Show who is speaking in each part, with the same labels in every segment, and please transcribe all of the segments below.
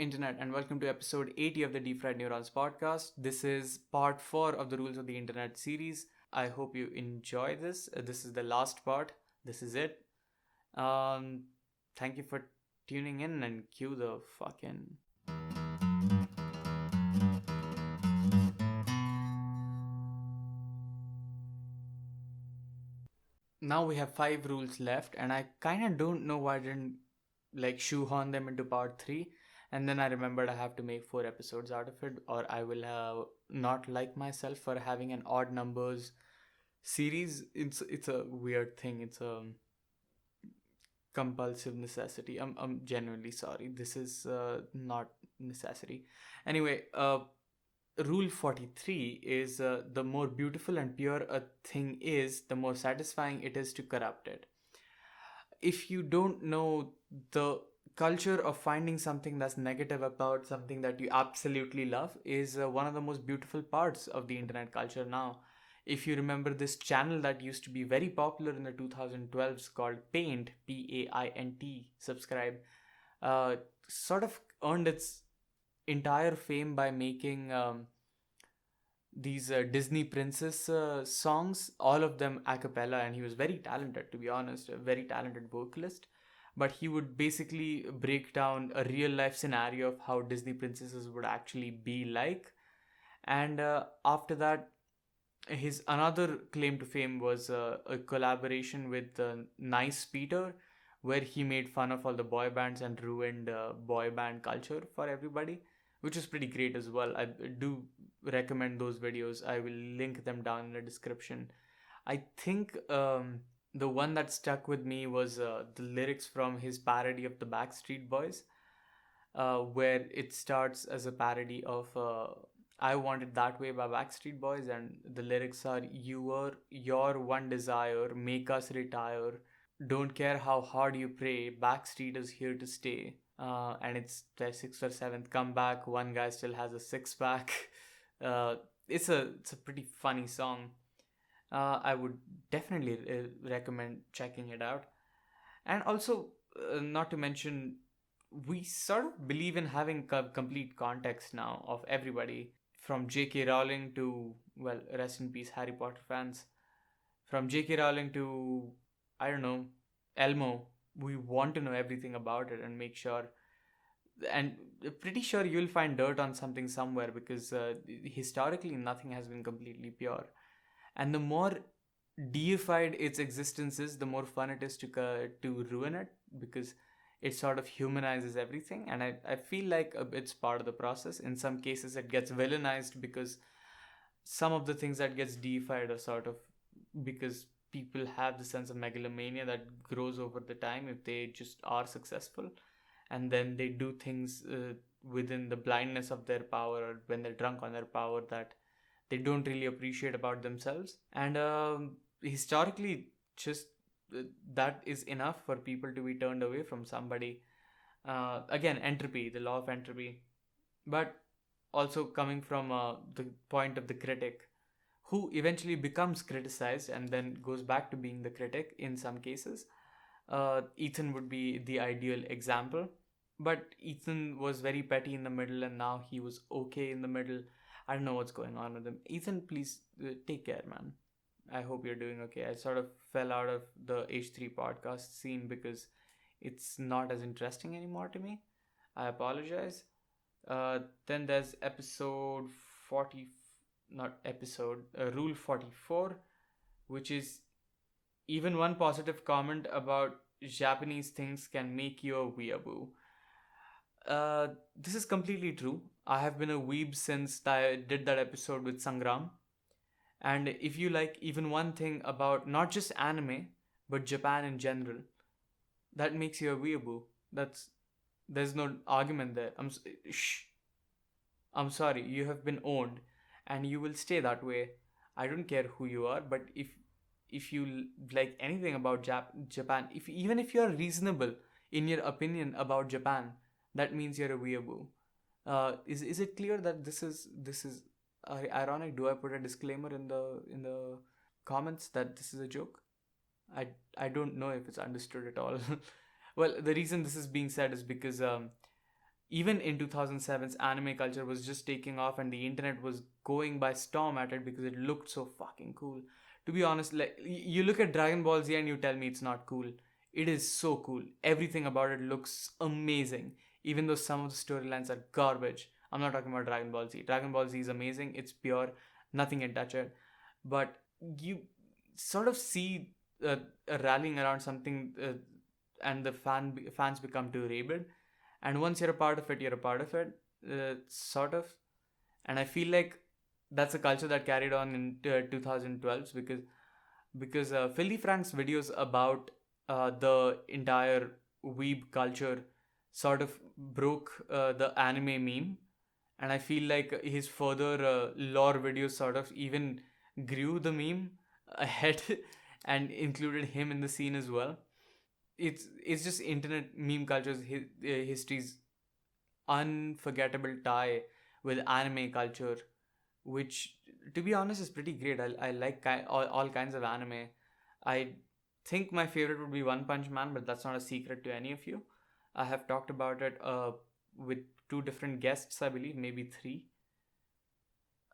Speaker 1: internet, and welcome to episode 80 of the Deep Fried Neurons podcast. This is part 4 of the Rules of the Internet series. I hope you enjoy this. This is the last part. This is it. Um, Thank you for tuning in and cue the fucking. Now we have 5 rules left, and I kind of don't know why I didn't shoehorn them into part 3. And then I remembered I have to make 4 episodes out of it, or I will not like myself for having an odd numbers series. It's a weird thing. It's a compulsive necessity. I'm genuinely sorry. This is not necessity. Anyway, rule 43 is the more beautiful and pure a thing is, the more satisfying it is to corrupt it. If you don't know, the culture of finding something that's negative about something that you absolutely love is one of the most beautiful parts of the internet culture now. If you remember this channel that used to be very popular in the 2012s called Paint, Paint, subscribe, sort of earned its entire fame by making these Disney princess songs, all of them a cappella, and he was very talented, to be honest, a very talented vocalist. But he would basically break down a real life scenario of how Disney princesses would actually be like. And after that, his another claim to fame was a collaboration with Nice Peter, where he made fun of all the boy bands and ruined boy band culture for everybody, which is pretty great as well. I do recommend those videos. I will link them down in the description. I think the one that stuck with me was the lyrics from his parody of the Backstreet Boys, where it starts as a parody of I Want It That Way by Backstreet Boys, and the lyrics are, "You are your one desire, make us retire. Don't care how hard you pray, Backstreet is here to stay." And it's the sixth or seventh comeback. One guy still has a six pack. It's a pretty funny song. I would definitely recommend checking it out. And also, not to mention, we sort of believe in having complete context now of everybody, from J.K. Rowling to, well, rest in peace, Harry Potter fans. From J.K. Rowling to, I don't know, Elmo. We want to know everything about it and make sure, and pretty sure you'll find dirt on something somewhere, because historically nothing has been completely pure. And the more deified its existence is, the more fun it is to ruin it, because it sort of humanizes everything. And I feel like it's part of the process. In some cases it gets villainized, because some of the things that gets deified are sort of because people have the sense of megalomania that grows over the time if they just are successful, and then they do things within the blindness of their power, or when they're drunk on their power, that they don't really appreciate about themselves. And historically, just that is enough for people to be turned away from somebody. Again, entropy, the law of entropy. But also coming from the point of the critic, who eventually becomes criticized and then goes back to being the critic in some cases. Ethan would be the ideal example. But Ethan was very petty in the middle, and now he was okay in the middle. I don't know what's going on with him. Ethan, please take care, man. I hope you're doing okay. I sort of fell out of the H3 podcast scene because it's not as interesting anymore to me. I apologize. Then there's episode 40, not episode, rule 44, which is, even one positive comment about Japanese things can make you a weeaboo. This is completely true. I have been a weeb since I did that episode with Sangram. And if you like even one thing about not just anime, but Japan in general, that makes you a weeaboo. There's no argument there. I'm sorry. You have been owned, and you will stay that way. I don't care who you are, but if you like anything about Japan, even if you are reasonable in your opinion about Japan, that means you're a weeaboo. Is it clear that this is ironic? Do I put a disclaimer in the comments that this is a joke? I don't know if it's understood at all. Well, the reason this is being said is because even in 2007's anime culture was just taking off and the internet was going by storm at it because it looked so fucking cool. To be honest, like you look at Dragon Ball Z and you tell me it's not cool. It is so cool. Everything about it looks amazing, even though some of the storylines are garbage. I'm not talking about Dragon Ball Z. Dragon Ball Z is amazing. It's pure. Nothing can touch it. But you sort of see a rallying around something, and the fans become too rabid, and once you're a part of it, you're a part of it, sort of. And I feel like that's a culture that carried on in 2012s, because Philly Frank's videos about the entire weeb culture sort of broke the anime meme, and I feel like his further lore videos sort of even grew the meme ahead and included him in the scene as well. It's just internet meme culture's history's unforgettable tie with anime culture, which, to be honest, is pretty great. I like all kinds of anime. I think my favorite would be One Punch Man, but that's not a secret to any of you. I have talked about it with two different guests, I believe, maybe three.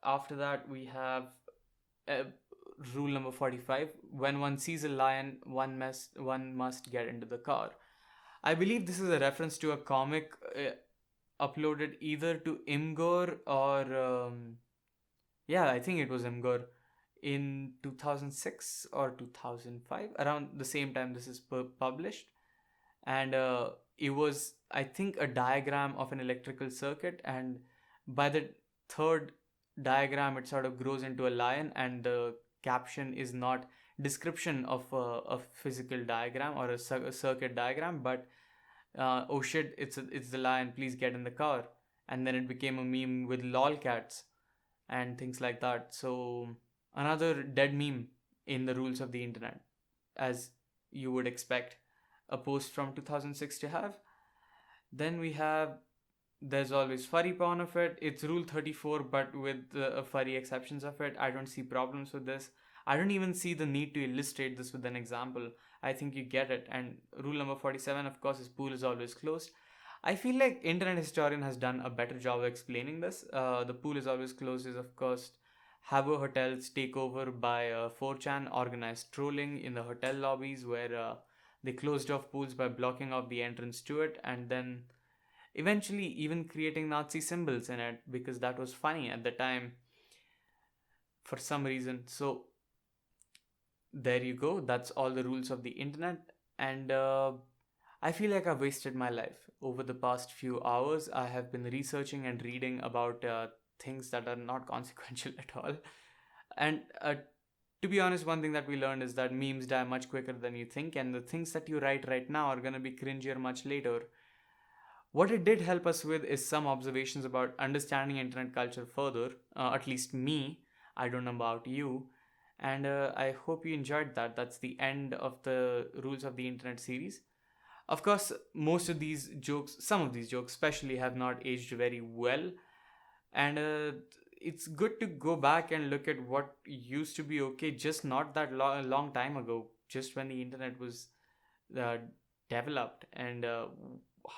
Speaker 1: After that, we have uh, rule number 45: when one sees a lion, one must get into the car. I believe this is a reference to a comic uploaded either to Imgur or yeah, I think it was Imgur in 2006 or 2005, around the same time this is published. And it was, I think, a diagram of an electrical circuit, and by the third diagram it sort of grows into a lion, and the caption is not description of a physical diagram or a circuit diagram, but oh shit, it's the lion, please get in the car. And then it became a meme with lolcats and things like that. So another dead meme in the rules of the internet, as you would expect a post from 2006 to have. Then we have there's always furry porn of it. It's rule 34, but with furry exceptions of it. I don't see problems with this. I don't even see the need to illustrate this with an example. I think you get it. And rule number 47, of course, is pool is always closed. I feel like Internet Historian has done a better job of explaining this. The pool is always closed is, of course, Habbo Hotel's takeover by 4chan organized trolling in the hotel lobbies, where they closed off pools by blocking off the entrance to it, and then eventually even creating Nazi symbols in it because that was funny at the time for some reason. So there you go. That's all the rules of the internet. And I feel like I've wasted my life. Over the past few hours, I have been researching and reading about things that are not consequential at all. And to be honest, one thing that we learned is that memes die much quicker than you think, and the things that you write right now are going to be cringier much later. What it did help us with is some observations about understanding internet culture further, at least me. I don't know about you. And I hope you enjoyed that. That's the end of the Rules of the Internet series. Of course, most of these jokes, some of these jokes especially, have not aged very well. And it's good to go back and look at what used to be okay just not that long time ago, just when the internet was uh, developed. And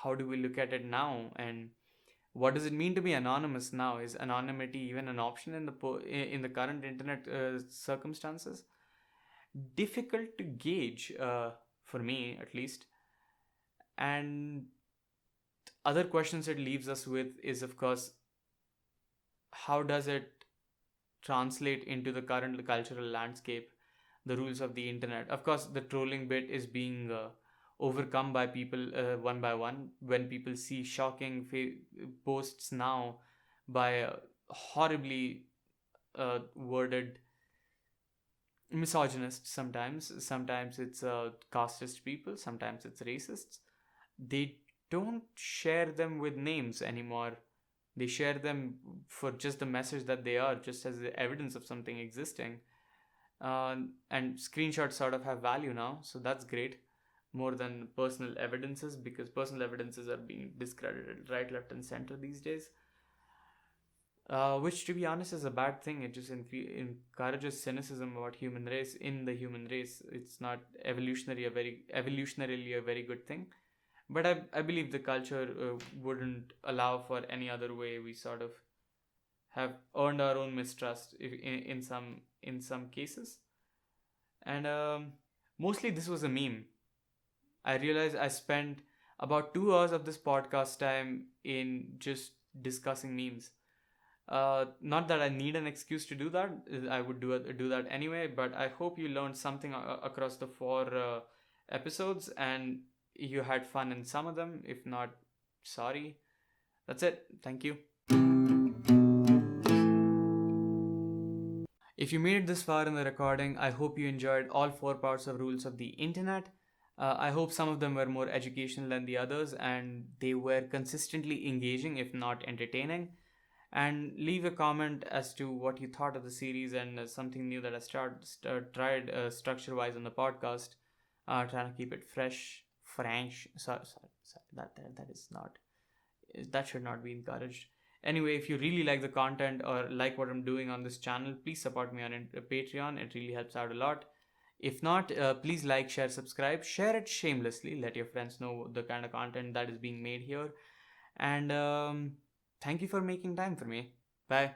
Speaker 1: how do we look at it now? And what does it mean to be anonymous now? Is anonymity even an option in in the current internet circumstances? Difficult to gauge, for me at least. And other questions it leaves us with is, of course, how does it translate into the current cultural landscape, the rules of the internet? Of course, the trolling bit is being overcome by people one by one. When people see shocking posts now by horribly worded misogynists, sometimes it's casteist people, sometimes it's racists, they don't share them with names anymore. They share them for just the message that they are, just as the evidence of something existing. And screenshots sort of have value now, so that's great, more than personal evidences, because personal evidences are being discredited right, left, and center these days. Which, to be honest, is a bad thing. It just encourages cynicism about human race in the human race. It's not evolutionarily a very good thing. But I believe the culture wouldn't allow for any other way. We sort of have earned our own mistrust in some cases, and mostly this was a meme. I realized I spent about 2 hours of this podcast time in just discussing memes. Not that I need an excuse to do that. I would do that anyway. But I hope you learned something across the four episodes, and you had fun in some of them. If not, sorry. That's it. Thank you. If you made it this far in the recording, I hope you enjoyed all four parts of Rules of the Internet. I hope some of them were more educational than the others, and they were consistently engaging, if not entertaining. And leave a comment as to what you thought of the series and something new that I tried structure wise on the podcast. Trying to keep it fresh, French. Sorry. That is not. That should not be encouraged. Anyway, if you really like the content or like what I'm doing on this channel, please support me on Patreon. It really helps out a lot. If not, please like, share, subscribe. Share it shamelessly. Let your friends know the kind of content that is being made here. And thank you for making time for me. Bye.